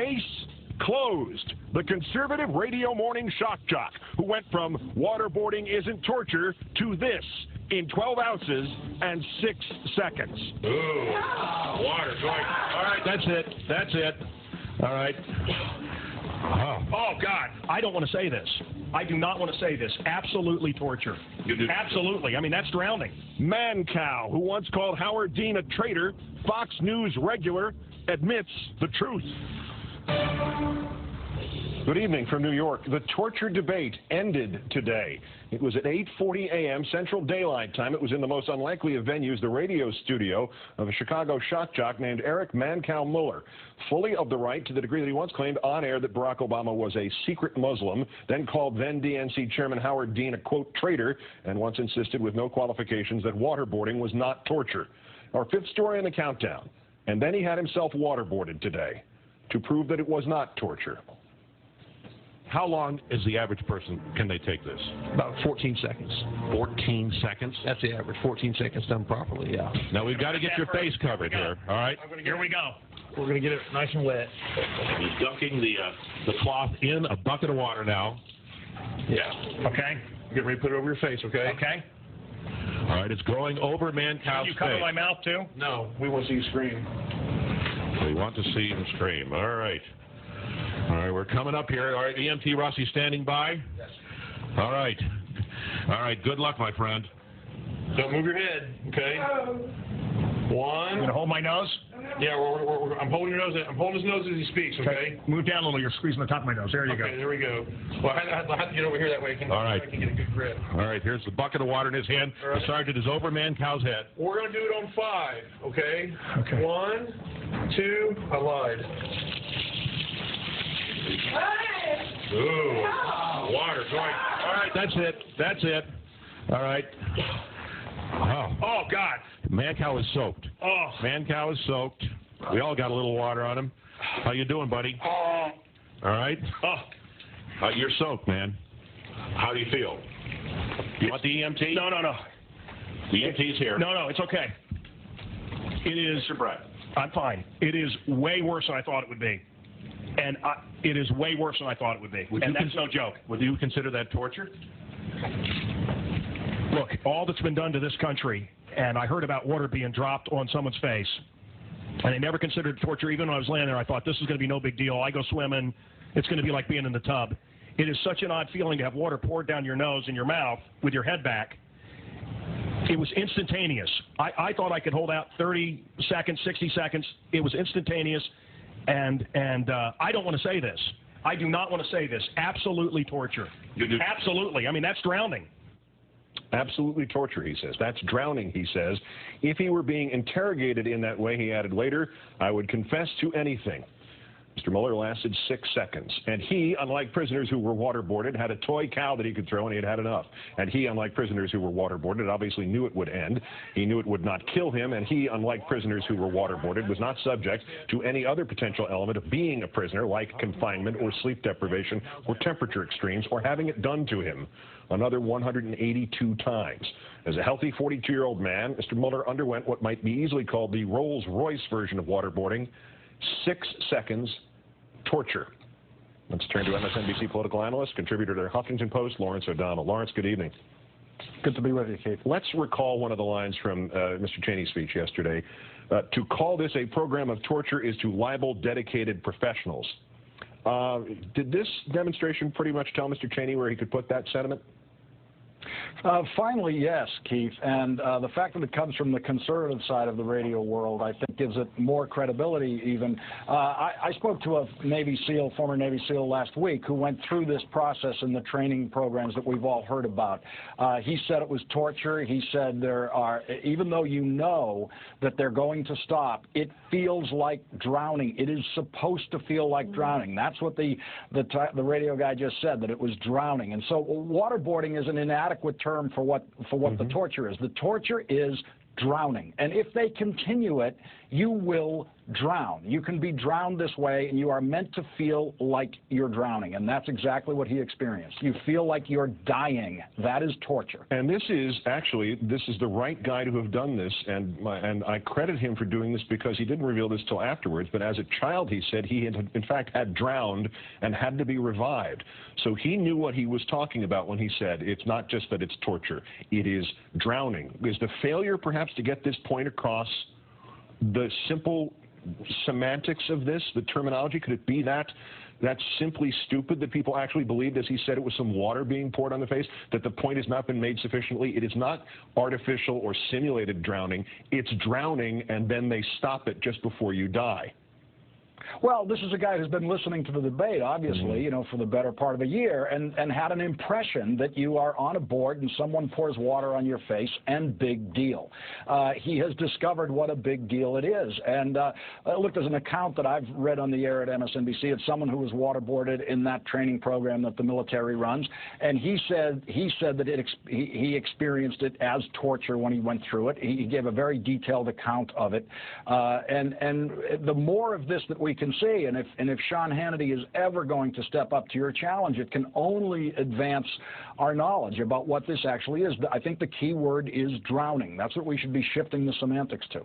Case closed. The conservative radio morning shock jock who went from waterboarding isn't torture to this in 12 ounces and 6 seconds. Ooh, water going. All right, that's it. That's it. All right. Oh, God. I don't want to say this. I do not want to say this. Absolutely torture. You do. Absolutely. I mean, that's drowning. Mancow, who once called Howard Dean a traitor, Fox News regular, admits the truth. Good evening from New York. The torture debate ended today. It was at 8:40 a.m. Central Daylight Time. It was in the most unlikely of venues, the radio studio of a Chicago shock jock named Eric Mancow Muller, fully of the right to the degree that he once claimed on air that Barack Obama was a secret Muslim, then called then DNC Chairman Howard Dean a, quote, traitor, and once insisted with no qualifications that waterboarding was not torture. Our fifth story in the countdown. And then he had himself waterboarded today to prove that it was not torture. How long is the average person, can they take this? About 14 seconds. 14 seconds? That's the average. 14 seconds done properly, yeah. Now, we've got to get your face covered here, all right? Here we go. We're going to get it nice and wet. He's dunking the cloth in a bucket of water now. Yeah. Okay. Get ready to put it over your face, okay? Okay. All right, it's going over Mancow's You cover face. my mouth, too? No, we want to see you scream. We want to see him scream. All right. All right, we're coming up here. All right, EMT Rossi standing by? Yes. All right. All right, good luck, my friend. Don't move your head, okay? One. You gonna hold my nose? Yeah, I'm holding your nose. I'm holding his nose as he speaks, okay? Move down a little. You're squeezing the top of my nose. There you go. Okay, there we go. Well, I have to get over here that way. All right. I can get a good grip. All right, here's the bucket of water in his hand. All right. The sergeant is over Mancow's head. We're going to do it on 5, okay? Okay. 1, 2, I lied. Ooh, water going. All right, that's it. That's it. All right. Oh, God. Mancow is soaked. Oh. Mancow is soaked. We all got a little water on him. How you doing, buddy? Oh. All right. Oh. You're soaked, man. How do you feel? You want the EMT? No. The EMT's here. No, it's okay. It is. Your breath. I'm fine. It is way worse than I thought it would be. And it is way worse than I thought it would be. And that's no joke. Would you consider that torture? Look, all that's been done to this country, and I heard about water being dropped on someone's face, and I never considered torture. Even when I was laying there, I thought this is going to be no big deal. I go swimming. It's going to be like being in the tub. It is such an odd feeling to have water poured down your nose and your mouth with your head back. It was instantaneous. I thought I could hold out 30 seconds, 60 seconds. It was instantaneous. And I don't want to say this. I do not want to say this. Absolutely torture. You do? Absolutely. I mean, that's drowning. Absolutely torture, he says. That's drowning, he says. If he were being interrogated in that way, he added later, I would confess to anything. Mr. Muller lasted 6 seconds. And he, unlike prisoners who were waterboarded, had a toy cow that he could throw, and he had had enough. And he, unlike prisoners who were waterboarded, obviously knew it would end. He knew it would not kill him. And he, unlike prisoners who were waterboarded, was not subject to any other potential element of being a prisoner, like confinement or sleep deprivation or temperature extremes or having it done to him. Another 182 times. As a healthy 42-year-old man, Mr. Muller underwent what might be easily called the Rolls-Royce version of waterboarding. 6 seconds torture. Let's turn to MSNBC political analyst, contributor to the Huffington Post, Lawrence O'Donnell. Lawrence, good evening. Good to be with you, Keith. Let's recall one of the lines from Mr. Cheney's speech yesterday. To call this a program of torture is to libel dedicated professionals. Did this demonstration pretty much tell Mr. Cheney where he could put that sentiment? Finally, yes, Keith. And the fact that it comes from the conservative side of the radio world, I think, gives it more credibility even. I spoke to a Navy SEAL, former Navy SEAL last week, who went through this process in the training programs that we've all heard about. He said it was torture. He said there are, even though you know that they're going to stop, it feels like drowning. It is supposed to feel like drowning. That's what the radio guy just said, that it was drowning. And so waterboarding is an inadequate term for what the torture is. The torture is drowning. And if they continue it, you will drown. You can be drowned this way, and you are meant to feel like you're drowning, and that's exactly what he experienced. You feel like you're dying. That is torture. And this is the right guy to have done this, and I credit him for doing this because he didn't reveal this till afterwards, but as a child he said he had, in fact, had drowned and had to be revived. So he knew what he was talking about when he said it's not just that it's torture, it is drowning. Is the failure perhaps to get this point across the simple semantics of this, the terminology? Could it be that that's simply stupid, that people actually believed, as he said, it was some water being poured on the face, that the point has not been made sufficiently? It is not artificial or simulated drowning. It's drowning, and then they stop it just before you die. Well, this is a guy who's been listening to the debate, obviously, you know, for the better part of a year, and had an impression that you are on a board and someone pours water on your face, and big deal. He has discovered what a bid deal it is. And look, there's an account that I've read on the air at MSNBC. It's someone who was waterboarded in that training program that the military runs, and he said that he experienced it as torture when he went through it. He gave a very detailed account of it, and the more of this that we can see, and if Sean Hannity is ever going to step up to your challenge, it can only advance our knowledge about what this actually is. I think the key word is drowning. That's what we should be shifting the semantics to.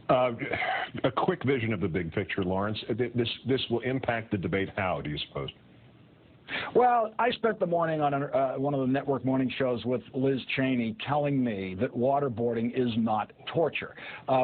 A quick vision of the big picture, Lawrence. This will impact the debate how, do you suppose? Well, I spent the morning on one of the network morning shows with Liz Cheney telling me that waterboarding is not torture,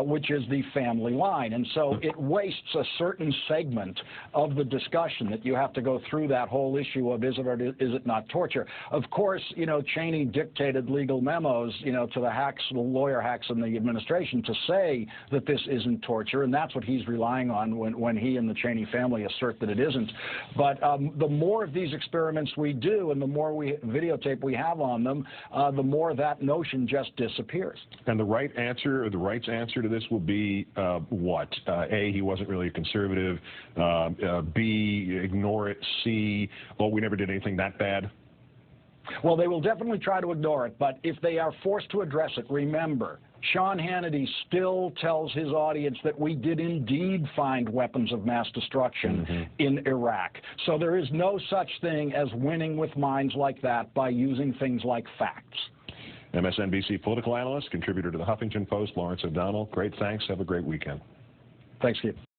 which is the family line. And so it wastes a certain segment of the discussion that you have to go through that whole issue of is it or is it not torture. Of course, you know, Cheney dictated legal memos, you know, to the hacks, the lawyer hacks in the administration to say that this isn't torture, and that's what he's relying on when he and the Cheney family assert that it isn't. But the more of these experiments we do and the more videotape we have on them, the more that notion just disappears. And the right answer, or the right's answer to this will be what? A, he wasn't really a conservative. B, ignore it. C, oh, we never did anything that bad. Well, they will definitely try to ignore it, but if they are forced to address it, remember, Sean Hannity still tells his audience that we did indeed find weapons of mass destruction in Iraq. So there is no such thing as winning with minds like that by using things like facts. MSNBC political analyst, contributor to the Huffington Post, Lawrence O'Donnell. Great thanks. Have a great weekend. Thanks, Keith.